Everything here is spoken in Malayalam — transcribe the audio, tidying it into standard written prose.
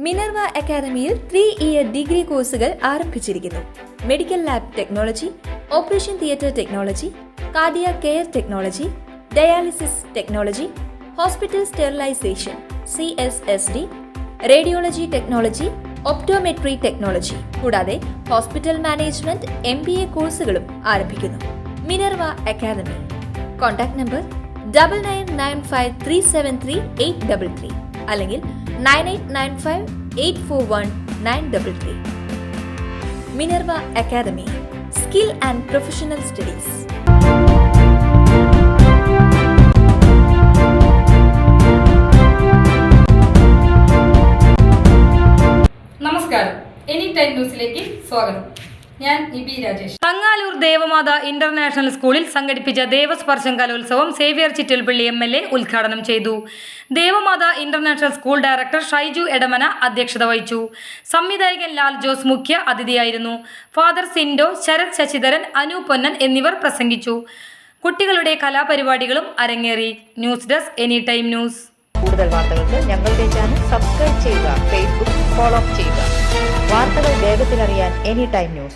മിനർവ അക്കാദമിയിൽ 3-ഇയർ ഡിഗ്രി കോഴ്സുകൾ ആരംഭിച്ചിരിക്കുന്നു. Medical lab technology, operation theatre technology, cardiac care technology, dialysis technology, hospital sterilisation CSSD, radiology technology, optometry technology കൂടാതെ ഹോസ്പിറ്റൽ മാനേജ്മെന്റ് MBA കോഴ്സുകളും ആരംഭിക്കുന്നു. Minerva academy. കോൺടാക്ട് നമ്പർ 9995373833 അല്ലെങ്കിൽ 9895841933. Minerva academy, skill and professional studies. നമസ്കാരം, എനി ടൈം ന്യൂസിലേക്ക് സ്വാഗതം. ഞാൻ നിബി രാജേഷ്. തങ്ങാലൂർ ദേവമാത ഇന്റർനാഷണൽ സ്കൂളിൽ സംഘടിപ്പിച്ച ദേവസ്പർശം കലോത്സവം സേവ്യർ ചിറ്റൽപ്പള്ളി MLA ഉദ്ഘാടനം ചെയ്തു. Devamatha international school director Shaiju Edamana അധ്യക്ഷത വഹിച്ചു. സംവിധായകൻ ലാൽ ജോസ് മുഖ്യ അതിഥിയായിരുന്നു. ഫാദർ സിൻഡോ, ശരത് ശശിധരൻ, അനു പൊന്നൻ എന്നിവർ പ്രസംഗിച്ചു. കുട്ടികളുടെ കലാപരിപാടികളും അരങ്ങേറി. News desk any time news. കൂടുതൽ വാർത്തകൾക്ക് ഞങ്ങളുടെ ചാനൽ സബ്സ്ക്രൈബ് ചെയ്യുക, ഫേസ്ബുക്ക് ഫോളോ ചെയ്യുക. വാർത്തകൾ വേഗത്തിലറിയാൻ എനി ടൈം ന്യൂസ്.